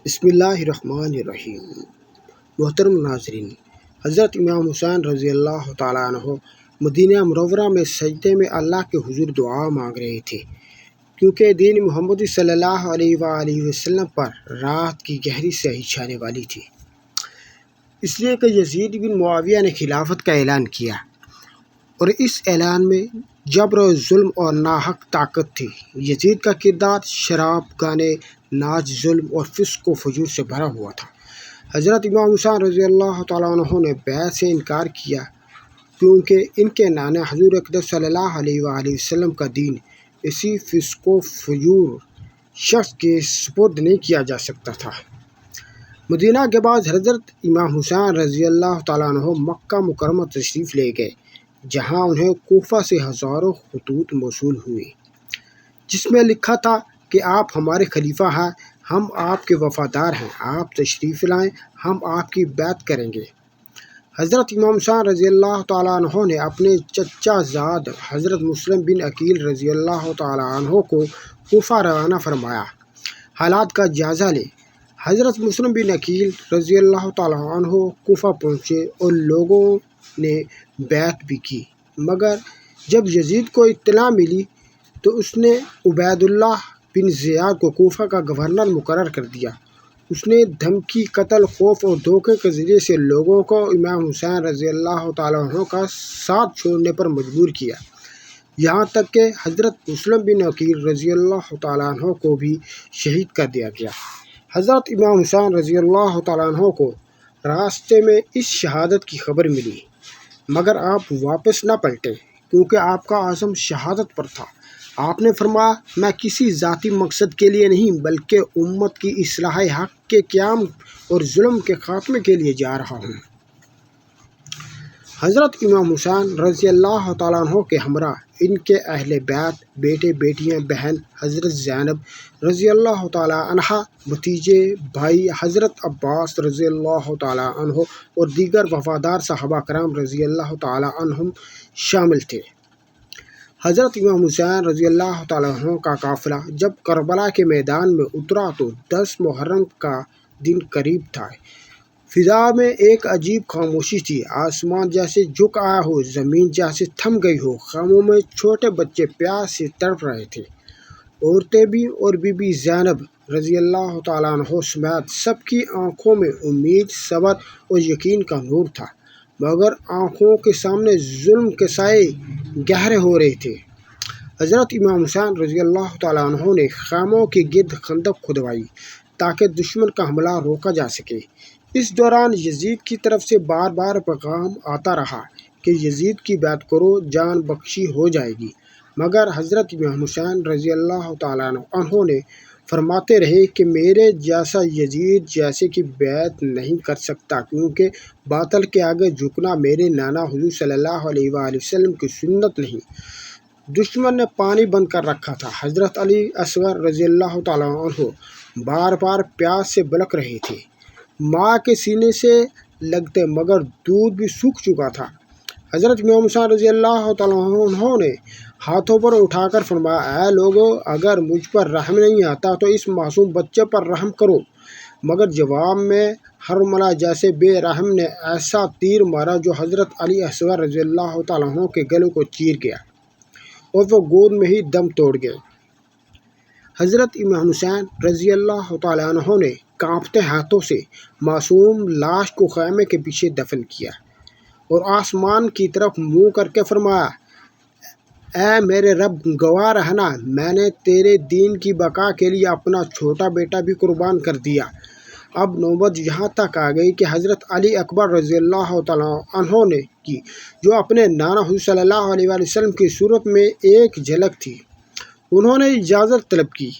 بسم اللہ الرحمن الرحیم۔ محترم ناظرین، حضرت امام حسین رضی اللہ تعالیٰ عنہ مدینہ منورہ میں سجدے میں اللہ کے حضور دعا مانگ رہے تھے، کیونکہ دین محمدی صلی اللہ علیہ وآلہ وسلم پر رات کی گہری سیاہی چھانے والی تھی، اس لیے کہ یزید بن معاویہ نے خلافت کا اعلان کیا، اور اس اعلان میں جبر و ظلم اور ناحق طاقت تھی۔ یزید کا کردار شراب، گانے، ناچ، ظلم اور فسق و فجور سے بھرا ہوا تھا۔ حضرت امام حسین رضی اللہ تعالیٰ عنہ نے بیعت سے انکار کیا، کیونکہ ان کے نانا حضور اقدس صلی اللہ علیہ وآلہ وسلم کا دین اسی فسق و فجور شخص کے سپرد نہیں کیا جا سکتا تھا۔ مدینہ کے بعد حضرت امام حسین رضی اللہ تعالیٰ عنہ مکہ مکرمہ تشریف لے گئے، جہاں انہیں کوفہ سے ہزاروں خطوط موصول ہوئے، جس میں لکھا تھا کہ آپ ہمارے خلیفہ ہیں، ہم آپ کے وفادار ہیں، آپ تشریف لائیں، ہم آپ کی بیعت کریں گے۔ حضرت امام حسین رضی اللہ تعالیٰ عنہ نے اپنے چچا زاد حضرت مسلم بن عقیل رضی اللہ تعالیٰ عنہ کو کوفہ روانہ فرمایا۔ حالات کا جائزہ لیں۔ حضرت مسلم بن عقیل رضی اللہ تعالیٰ عنہ کوفہ پہنچے اور لوگوں نے بیعت بھی کی، مگر جب یزید کو اطلاع ملی تو اس نے عبید اللہ بن زیاد کو کوفہ کا گورنر مقرر کر دیا۔ اس نے دھمکی، قتل، خوف اور دھوکے کے ذریعے سے لوگوں کو امام حسین رضی اللہ تعالیٰ عنہ کا ساتھ چھوڑنے پر مجبور کیا، یہاں تک کہ حضرت مسلم بن عقیل رضی اللہ تعالیٰ عنہ کو بھی شہید کر دیا گیا۔ حضرت امام حسین رضی اللہ تعالیٰ عنہ کو راستے میں اس شہادت کی خبر ملی، مگر آپ واپس نہ پلٹے، کیونکہ آپ کا عزم شہادت پر تھا۔ آپ نے فرمایا، میں کسی ذاتی مقصد کے لیے نہیں بلکہ امت کی اصلاح حق کے قیام اور ظلم کے خاتمے کے لیے جا رہا ہوں۔ حضرت امام حسین رضی اللہ تعالیٰ عنہ کے ہمراہ ان کے اہل بیت، بیٹے، بیٹیاں، بہن حضرت زینب رضی اللہ تعالیٰ عنہا، بھتیجے، بھائی حضرت عباس رضی اللہ تعالیٰ عنہ اور دیگر وفادار صحابہ کرام رضی اللہ تعالیٰ عنہم شامل تھے۔ حضرت امام حسین رضی اللہ تعالیٰ عنہ کا قافلہ جب کربلا کے میدان میں اترا تو 10 محرم کا دن قریب تھا۔ فضا میں ایک عجیب خاموشی تھی، آسمان جیسے جھک آیا ہو، زمین جیسے تھم گئی ہو، خیموں میں چھوٹے بچے پیاس سے تڑپ رہے تھے، عورتیں بھی، اور بی بی زینب رضی اللہ تعالیٰ عنہ سمیت سب کی آنکھوں میں امید، صبر اور یقین کا نور تھا، مگر آنکھوں کے سامنے ظلم کے سائے گہرے ہو رہے تھے۔ حضرت امام حسین رضی اللہ تعالیٰ عنہ نے خیموں کے گرد خندق کھدوائی تاکہ دشمن کا حملہ روکا جا سکے۔ اس دوران یزید کی طرف سے بار بار پیغام آتا رہا کہ یزید کی بیعت کرو، جان بخشی ہو جائے گی، مگر حضرت امام حسین رضی اللہ تعالیٰ عنہ نے فرماتے رہے کہ میرے جیسا یزید جیسے کی بیعت نہیں کر سکتا، کیونکہ باطل کے آگے جھکنا میرے نانا حضور صلی اللہ علیہ وآلہ وسلم کی سنت نہیں۔ دشمن نے پانی بند کر رکھا تھا۔ حضرت علی اصغر رضی اللہ تعالیٰ عنہ بار بار پیاس سے بلک رہے تھے، ماں کے سینے سے لگتے، مگر دودھ بھی سوکھ چکا تھا۔ حضرت امام حسین رضی اللہ تعالیٰ عنہ نے ہاتھوں پر اٹھا کر فرمایا، اے لوگو، اگر مجھ پر رحم نہیں آتا تو اس معصوم بچے پر رحم کرو، مگر جواب میں ہرملہ جیسے بے رحم نے ایسا تیر مارا جو حضرت علی اصغر رضی اللہ تعالیٰ عنہ کے گلے کو چیر گیا اور وہ گود میں ہی دم توڑ گئے۔ حضرت امام حسین رضی اللہ تعالیٰ عنہ نے کانپتے ہاتھوں سے معصوم لاش کو خیمے کے پیچھے دفن کیا اور آسمان کی طرف منہ کر کے فرمایا، اے میرے رب، گواہ رہنا، میں نے تیرے دین کی بقا کے لیے اپنا چھوٹا بیٹا بھی قربان کر دیا۔ اب نوبت یہاں تک آ گئی کہ حضرت علی اکبر رضی اللہ تعالیٰ عنہ نے کی، جو اپنے نانا حضور صلی اللہ علیہ وآلہ وسلم کی صورت میں ایک جھلک تھی۔ انہوں نے اجازت طلب کی،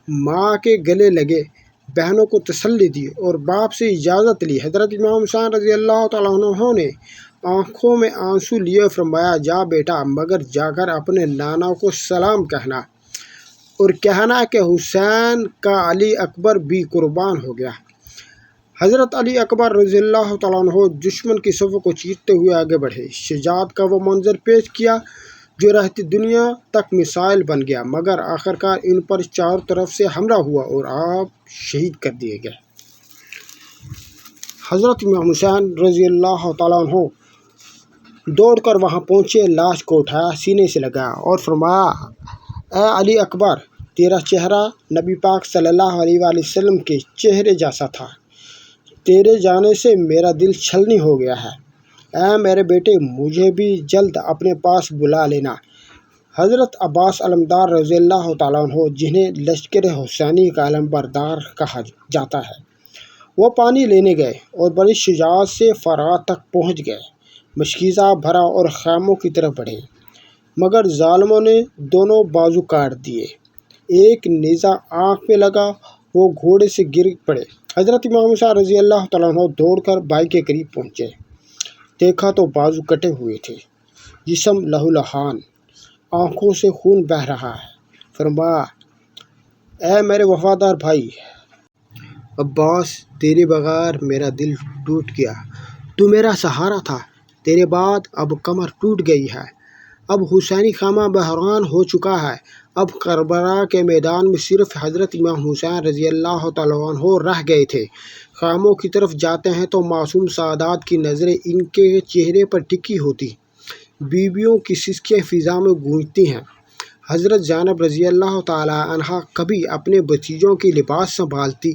ماں کے گلے لگے، بہنوں کو تسلی دی اور باپ سے اجازت لی۔ حضرت امام حسین رضی اللہ تعالیٰ عنہ نے آنکھوں میں آنسو لیے فرمایا، جا بیٹا، مگر جا کر اپنے نانا کو سلام کہنا اور کہنا کہ حسین کا علی اکبر بھی قربان ہو گیا۔ حضرت علی اکبر رضی اللہ تعالیٰ عنہ دشمن کی صفوں کو چیرتے ہوئے آگے بڑھے، شجاعت کا وہ منظر پیش کیا جو رہتی دنیا تک مثال بن گیا، مگر آخرکار ان پر چاروں طرف سے حملہ ہوا اور آپ شہید کر دیے گئے۔ حضرت امام حسین رضی اللہ تعالیٰ عنہ دوڑ کر وہاں پہنچے، لاش کو اٹھایا، سینے سے لگایا اور فرمایا، اے علی اکبر، تیرا چہرہ نبی پاک صلی اللہ علیہ وآلہ وسلم کے چہرے جیسا تھا، تیرے جانے سے میرا دل چھلنی ہو گیا ہے، اے میرے بیٹے، مجھے بھی جلد اپنے پاس بلا لینا۔ حضرت عباس علمدار رضی اللہ تعالیٰ عنہ، جنہیں لشکر حسینی کا علمبردار کہا جاتا ہے، وہ پانی لینے گئے اور بڑی شجاعت سے فرات تک پہنچ گئے، مشکیزہ بھرا اور خیموں کی طرف بڑھے، مگر ظالموں نے دونوں بازو کاٹ دیے، ایک نیزہ آنکھ میں لگا، وہ گھوڑے سے گر پڑے۔ حضرت امام حسین رضی اللہ تعالیٰ عنہ دوڑ کر بھائی کے قریب پہنچے، دیکھا تو بازو کٹے ہوئے تھے، جسم لہولہان، آنکھوں سے خون بہہ رہا ہے۔ فرمایا، اے میرے وفادار بھائی عباس، تیرے بغیر میرا دل ٹوٹ گیا، تو میرا سہارا تھا، تیرے بعد اب کمر ٹوٹ گئی ہے، اب حسینی خیمہ بحران ہو چکا ہے، اب کربلا کے میدان میں صرف حضرت امام حسین رضی اللہ تعالیٰ عنہ رہ گئے تھے۔ خیموں کی طرف جاتے ہیں تو معصوم سادات کی نظریں ان کے چہرے پر ٹکی ہوتی، بیویوں کی سسکیاں فضا میں گونجتی ہیں۔ حضرت زینب رضی اللہ تعالیٰ عنہا کبھی اپنے بھتیجوں کی لباس سنبھالتی،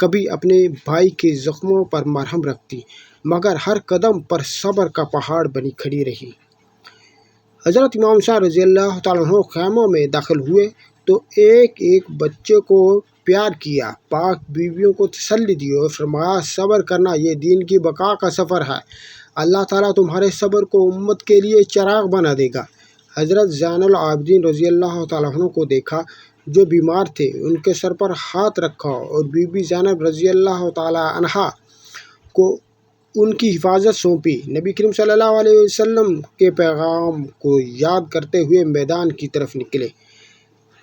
کبھی اپنے بھائی کے زخموں پر مرہم رکھتی، مگر ہر قدم پر صبر کا پہاڑ بنی کھڑی رہی۔ حضرت امام حسین رضی اللہ تعالیٰ عنہ خیموں میں داخل ہوئے تو ایک ایک بچے کو پیار کیا، پاک بیویوں کو تسلی دی اور فرمایا، صبر کرنا، یہ دین کی بقا کا سفر ہے، اللہ تعالیٰ تمہارے صبر کو امت کے لیے چراغ بنا دے گا۔ حضرت زین العابدین رضی اللہ تعالیٰ عنہ کو دیکھا، جو بیمار تھے، ان کے سر پر ہاتھ رکھا اور بی بی زینب رضی اللہ تعالیٰ عنہا کو ان کی حفاظت سونپی۔ نبی کریم صلی اللہ علیہ وسلم کے پیغام کو یاد کرتے ہوئے میدان کی طرف نکلے،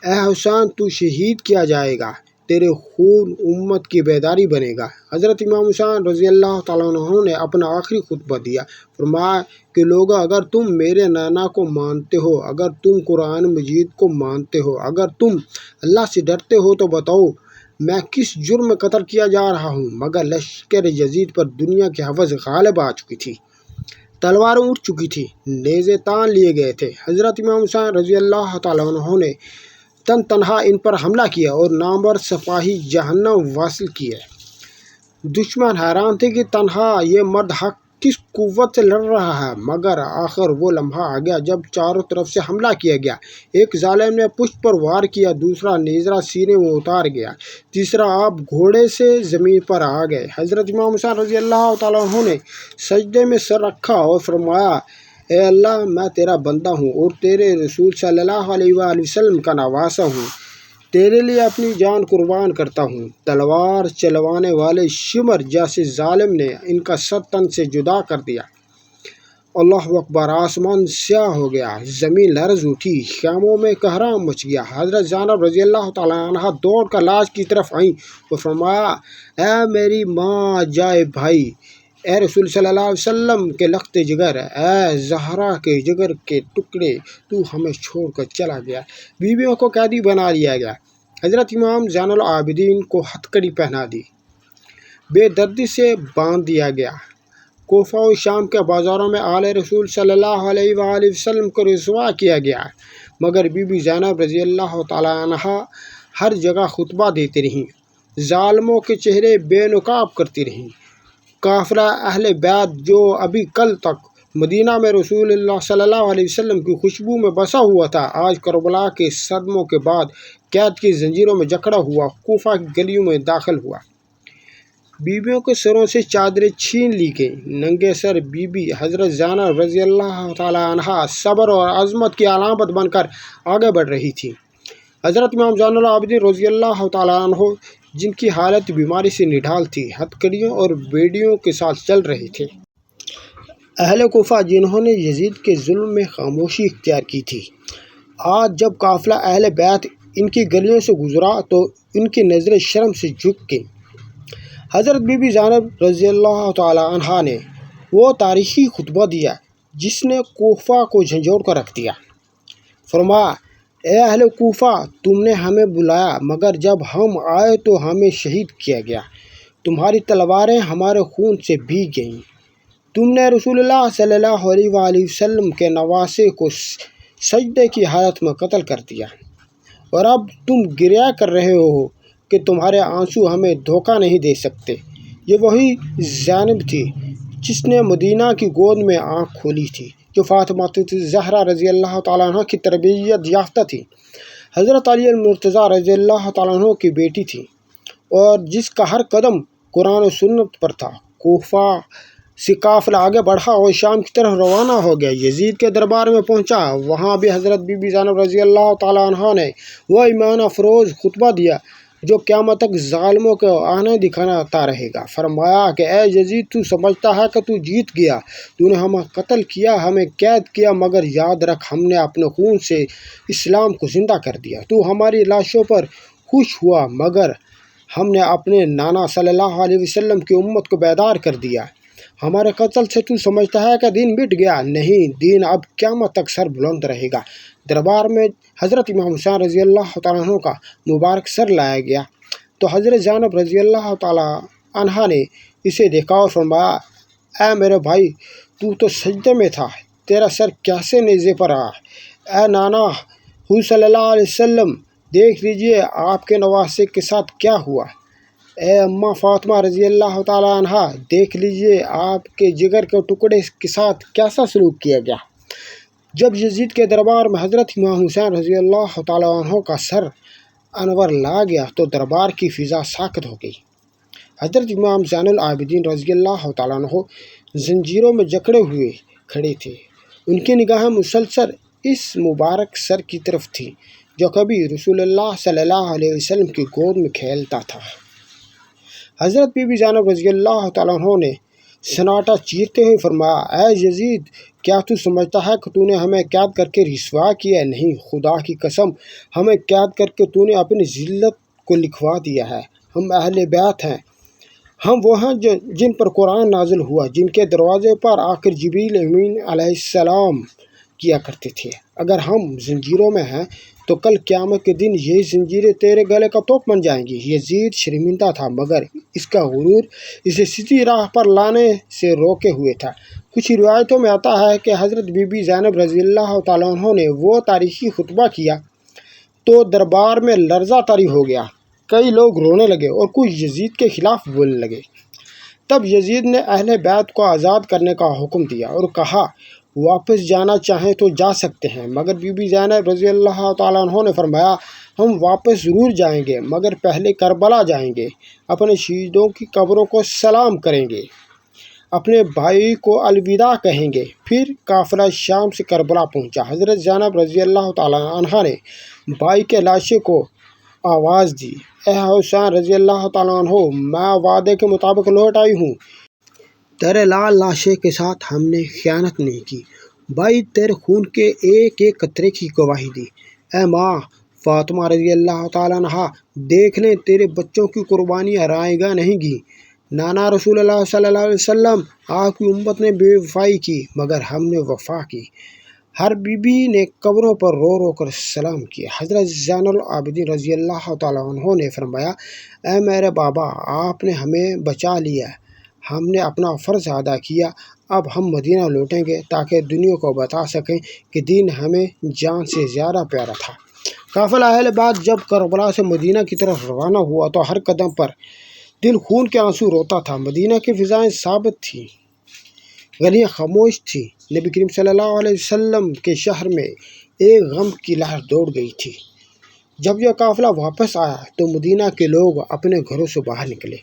اے حسین، تو شہید کیا جائے گا، تیرے خون امت کی بیداری بنے گا۔ حضرت امام حسین رضی اللہ تعالیٰ عنہ نے اپنا آخری خطبہ دیا، فرمایا کہ لوگو، اگر تم میرے نانا کو مانتے ہو، اگر تم قرآن مجید کو مانتے ہو، اگر تم اللہ سے ڈرتے ہو تو بتاؤ میں کس جرم میں قتل کیا جا رہا ہوں؟ مگر لشکر یزید پر دنیا کی حوث غالب آ چکی تھی، تلواریں اٹھ چکی تھی، نیزے تان لیے گئے تھے۔ حضرت امام حسین رضی اللہ تعالیٰ عنہ نے تنہا ان پر حملہ کیا اور نامور سپاہی جہنم واصل کیے۔ دشمن حیران تھے کہ تنہا یہ مرد حق کس قوت سے لڑ رہا ہے، مگر آخر وہ لمحہ آ گیا جب چاروں طرف سے حملہ کیا گیا۔ ایک ظالم نے پشت پر وار کیا، دوسرا نیزہ سینے میں اتار گیا، تیسرا آپ گھوڑے سے زمین پر آ گئے۔ حضرت امام حسین رضی اللہ تعالیٰ عنہ نے سجدے میں سر رکھا اور فرمایا، اے اللہ، میں تیرا بندہ ہوں اور تیرے رسول صلی اللہ علیہ وآلہ وسلم کا نواسہ ہوں، تیرے لیے اپنی جان قربان کرتا ہوں۔ تلوار چلوانے والے شمر جیسے ظالم نے ان کا سر تن سے جدا کر دیا۔ اللہ اکبر! آسمان سیاہ ہو گیا، زمین لرز اٹھی، خیموں میں کہرام مچ گیا۔ حضرت زینب رضی اللہ تعالیٰ عنہا دوڑ کر لاش کی طرف آئیں اور فرمایا، اے میری ماں جائے بھائی، اے رسول صلی اللہ علیہ وسلم کے لخت جگر، اے زہرا کے جگر کے ٹکڑے، تو ہمیں چھوڑ کر چلا گیا۔ بیویوں کو قیدی بنا لیا گیا۔ حضرت امام زین العابدین کو ہتھکڑی پہنا دی، بے دردی سے باندھ دیا گیا۔ کوفہ و شام کے بازاروں میں آل رسول صلی اللہ علیہ وآلہ وسلم کو رسوا کیا گیا، مگر بی بی زینب رضی اللہ تعالیٰ عنہا ہر جگہ خطبہ دیتی رہیں، ظالموں کے چہرے بے نقاب کرتی رہیں۔ قافلہ اہل بیت جو ابھی کل تک مدینہ میں رسول اللہ صلی اللہ علیہ وسلم کی خوشبو میں بسا ہوا تھا، آج کربلا کے صدموں کے بعد قید کی زنجیروں میں جکڑا ہوا کوفہ کی گلیوں میں داخل ہوا۔ بیویوں کے سروں سے چادریں چھین لی گئیں، ننگے سر بی بی حضرت زینب رضی اللہ تعالیٰ عنہا صبر اور عظمت کی علامت بن کر آگے بڑھ رہی تھی۔ حضرت امام زین العابدین رضی اللہ تعالیٰ عنہ، جن کی حالت بیماری سے نڈھال تھی، ہتھکڑیوں اور بیڑیوں کے ساتھ چل رہے تھے۔ اہل کوفہ، جنہوں نے یزید کے ظلم میں خاموشی اختیار کی تھی، آج جب قافلہ اہل بیت ان کی گلیوں سے گزرا تو ان کی نظریں شرم سے جھک گئیں۔ حضرت بی بی زینب رضی اللہ تعالیٰ عنہا نے وہ تاریخی خطبہ دیا جس نے کوفہ کو جھنجھوڑ کر رکھ دیا۔ فرمایا اے اہل کوفہ، تم نے ہمیں بلایا مگر جب ہم آئے تو ہمیں شہید کیا گیا، تمہاری تلواریں ہمارے خون سے بھیگ گئیں، تم نے رسول اللہ صلی اللہ علیہ وآلہ وسلم کے نواسے کو سجدے کی حالت میں قتل کر دیا، اور اب تم گریہ کر رہے ہو کہ تمہارے آنسو ہمیں دھوکہ نہیں دے سکتے۔ یہ وہی زینب تھی جس نے مدینہ کی گود میں آنکھ کھولی تھی، جو فاطمہ زہرا رضی اللہ تعالیٰ عنہ کی تربیت یافتہ تھی، حضرت علی المرتضیٰ رضی اللہ تعالیٰ عنہ کی بیٹی تھی، اور جس کا ہر قدم قرآن و سنت پر تھا۔ کوفہ سے قافلہ آگے بڑھا اور شام کی طرف روانہ ہو گیا۔ یزید کے دربار میں پہنچا، وہاں بھی حضرت بی بی زینب رضی اللہ تعالیٰ عنہ نے وہ ایمان افروز خطبہ دیا جو قیامت تک ظالموں کو آنے دکھاتا رہے گا۔ فرمایا کہ اے یزید، تو سمجھتا ہے کہ تو جیت گیا، تو نے ہمیں قتل کیا، ہمیں قید کیا، مگر یاد رکھ ہم نے اپنے خون سے اسلام کو زندہ کر دیا۔ تو ہماری لاشوں پر خوش ہوا، مگر ہم نے اپنے نانا صلی اللہ علیہ وسلم کی امت کو بیدار کر دیا۔ ہمارے قتل سے تو سمجھتا ہے کہ دین مٹ گیا، نہیں، دین اب قیامت تک سر بلند رہے گا۔ دربار میں حضرت امام حسین رضی اللہ تعالیٰ عنہ کا مبارک سر لایا گیا تو حضرت زینب رضی اللہ تعالیٰ عنہ نے اسے دیکھا اور فرمایا اے میرے بھائی، تو سجدے میں تھا، تیرا سر کیسے نیزے پر آیا؟ اے نانا حضور صلی اللہ علیہ وسلم، دیکھ لیجئے آپ کے نواسے کے ساتھ کیا ہوا۔ اے اماں فاطمہ رضی اللہ تعالیٰ عنہ، دیکھ لیجئے آپ کے جگر کے ٹکڑے کے ساتھ کیسا سلوک کیا گیا۔ جب یزید کے دربار میں حضرت امام حسین رضی اللہ تعالیٰ عنہ کا سر انور لا گیا تو دربار کی فضا ساکت ہو گئی۔ حضرت امام زین العابدین رضی اللہ تعالیٰ عنہ زنجیروں میں جکڑے ہوئے کھڑے تھے، ان کی نگاہیں مسلسل اس مبارک سر کی طرف تھی جو کبھی رسول اللہ صلی اللہ علیہ وسلم کی گود میں کھیلتا تھا۔ حضرت بی بی زینب رضی اللہ تعالیٰ عنہ نے سناٹا چیرتے ہوئے فرمایا اے یزید، کیا تو سمجھتا ہے کہ تو نے ہمیں قید کر کے رسوا کیا؟ نہیں، خدا کی قسم، ہمیں قید کر کے تو نے اپنی ذلت کو لکھوا دیا ہے۔ ہم اہل بیت ہیں، ہم وہ ہیں جن پر قرآن نازل ہوا، جن کے دروازے پر آ کر جبریل امین علیہ السلام کیا کرتے تھے۔ اگر ہم زنجیروں میں ہیں تو کل قیامت کے دن یہی زنجیریں تیرے گلے کا توق بن جائیں گی۔ یزید شرمندہ تھا، مگر اس کا غرور اسے سیدھی راہ پر لانے سے روکے ہوئے تھا۔ کچھ روایتوں میں آتا ہے کہ حضرت بی بی زینب رضی اللہ تعالیٰ عنہ نے وہ تاریخی خطبہ کیا تو دربار میں لرزہ طاری ہو گیا، کئی لوگ رونے لگے اور کچھ یزید کے خلاف بولنے لگے۔ تب یزید نے اہل بیت کو آزاد کرنے کا حکم دیا اور کہا واپس جانا چاہیں تو جا سکتے ہیں، مگر بی بی زینب رضی اللہ تعالیٰ عنہ نے فرمایا ہم واپس ضرور جائیں گے، مگر پہلے کربلا جائیں گے، اپنے شہیدوں کی قبروں کو سلام کریں گے، اپنے بھائی کو الوداع کہیں گے۔ پھر قافلہ شام سے کربلا پہنچا۔ حضرت زینب رضی اللہ تعالیٰ عنہ نے بھائی کے لاشے کو آواز دی اے حسین رضی اللہ تعالیٰ عنہ، میں وعدے کے مطابق لوٹ آئی ہوں، تیرے لال لاشے کے ساتھ ہم نے خیانت نہیں کی، بھائی تیرے خون کے ایک ایک قطرے کی گواہی دی۔ اے ماں فاطمہ رضی اللہ تعالیٰ عنہ، دیکھ لیں تیرے بچوں کی قربانیاں رائے گاہ نہیں گی۔ نانا رسول اللہ صلی اللہ علیہ وسلم، آپ کی امت نے بے وفائی کی مگر ہم نے وفا کی۔ ہر بی بی نے قبروں پر رو رو کر سلام کیا۔ حضرت زین العابدین رضی اللہ تعالیٰ عنہ نے فرمایا اے میرے بابا، آپ نے ہمیں بچا لیا، ہم نے اپنا فرض ادا کیا، اب ہم مدینہ لوٹیں گے تاکہ دنیا کو بتا سکیں کہ دین ہمیں جان سے زیادہ پیارا تھا۔ قافلہ اہل بیت جب کربلا سے مدینہ کی طرف روانہ ہوا تو ہر قدم پر دل خون کے آنسو روتا تھا۔ مدینہ کی فضائیں ثابت تھیں، گلیاں خاموش تھیں، نبی کریم صلی اللہ علیہ وسلم کے شہر میں ایک غم کی لہر دوڑ گئی تھی۔ جب یہ قافلہ واپس آیا تو مدینہ کے لوگ اپنے گھروں سے باہر نکلے،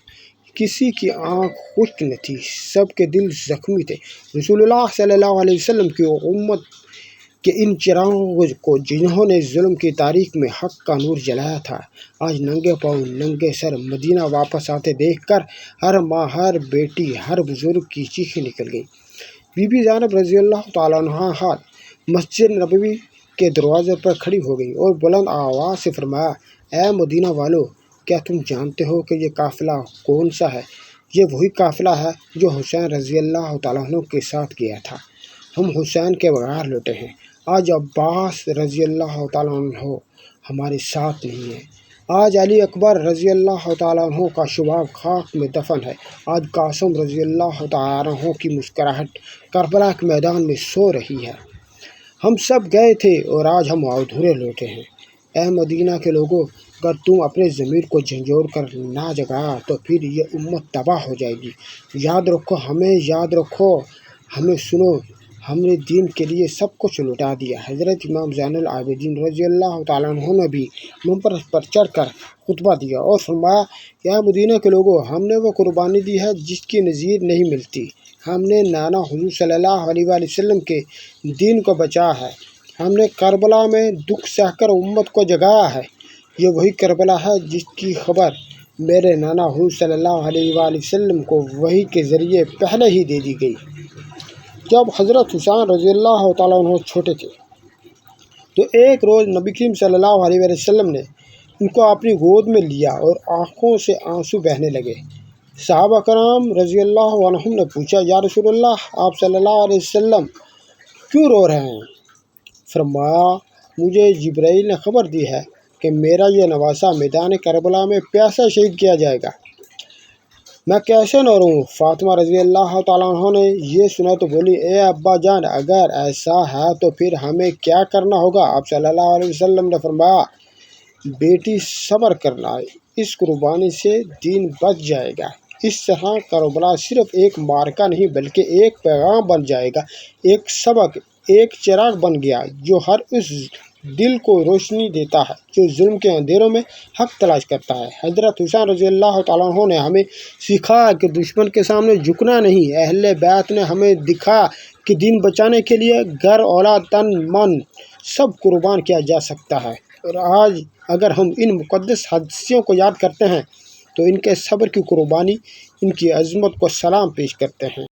کسی کی آنکھ خشک نہ تھی، سب کے دل زخمی تھے۔ رسول اللہ صلی اللہ علیہ وسلم کی امت کہ ان چراغوں کو جنہوں نے ظلم کی تاریخ میں حق کا نور جلایا تھا، آج ننگے پاؤں ننگے سر مدینہ واپس آتے دیکھ کر ہر ماں، ہر بیٹی، ہر بزرگ کی چیخیں نکل گئیں۔ بی بی زینب رضی اللہ تعالیٰ عنہ مسجد نبوی کے دروازے پر کھڑی ہو گئی اور بلند آواز سے فرمایا اے مدینہ والو، کیا تم جانتے ہو کہ یہ قافلہ کون سا ہے؟ یہ وہی قافلہ ہے جو حسین رضی اللہ تعالیٰ عنہ کے ساتھ گیا تھا۔ ہم حسین کے بغیر لوٹے ہیں، آج عباس رضی اللہ تعالیٰ عنہ ہمارے ساتھ نہیں ہے، آج علی اکبر رضی اللہ تعالیٰ عنہ کا شباب خاک میں دفن ہے، آج قاسم رضی اللہ تعالیٰ عنہ کی مسکراہٹ کربلا کے میدان میں سو رہی ہے۔ ہم سب گئے تھے اور آج ہم ادھورے لوٹے ہیں۔ اے مدینہ کے لوگوں، اگر تم اپنے ضمیر کو جھنجھوڑ کر نہ جگایا تو پھر یہ امت تباہ ہو جائے گی۔ یاد رکھو، یاد رکھو، ہمیں سنو، ہم نے دین کے لیے سب کچھ لٹا دیا۔ حضرت امام زین العابدین رضی اللہ تعالیٰ عنہ نے بھی منبر پر چڑھ کر خطبہ دیا اور فرمایا کہ اے مدینہ کے لوگوں، ہم نے وہ قربانی دی ہے جس کی نظیر نہیں ملتی۔ ہم نے نانا حضور صلی اللہ علیہ وآلہ وسلم کے دین کو بچایا ہے، ہم نے کربلا میں دکھ سہ کر امت کو جگایا ہے۔ یہ وہی کربلا ہے جس کی خبر میرے نانا حضور صلی اللہ علیہ وآلہ وسلم کو وحی کے ذریعے پہلے ہی دے دی گئی۔ جب حضرت حسین رضی اللہ تعالیٰ عنہ چھوٹے تھے تو ایک روز نبی کریم صلی اللہ علیہ وآلہ وسلم نے ان کو اپنی گود میں لیا اور آنکھوں سے آنسو بہنے لگے۔ صحابہ کرام رضی اللہ عنہم نے پوچھا، یا رسول اللہ، آپ صلی اللہ علیہ وسلم کیوں رو رہے ہیں؟ فرمایا، مجھے جبرائیل نے خبر دی ہے کہ میرا یہ نواسہ میدان کربلا میں پیاسا شہید کیا جائے گا، میں کیسے نہ روں؟ فاطمہ رضی اللہ تعالیٰ عنہ نے یہ سنا تو بولی، اے ابا جان، اگر ایسا ہے تو پھر ہمیں کیا کرنا ہوگا؟ آپ صلی اللہ علیہ وسلم نے فرمایا، بیٹی صبر کرنا، اس قربانی سے دین بچ جائے گا۔ اس طرح کربلا صرف ایک مارکہ نہیں بلکہ ایک پیغام بن جائے گا، ایک سبق، ایک چراغ بن گیا جو ہر اس دل کو روشنی دیتا ہے جو ظلم کے اندھیروں میں حق تلاش کرتا ہے۔ حضرت حسین رضی اللہ تعالیٰ عنہ نے ہمیں سکھایا کہ دشمن کے سامنے جھکنا نہیں۔ اہل بیت نے ہمیں دکھایا کہ دین بچانے کے لیے گھر، اولاد، تن، من سب قربان کیا جا سکتا ہے۔ اور آج اگر ہم ان مقدس حادثوں کو یاد کرتے ہیں تو ان کے صبر کی قربانی، ان کی عظمت کو سلام پیش کرتے ہیں۔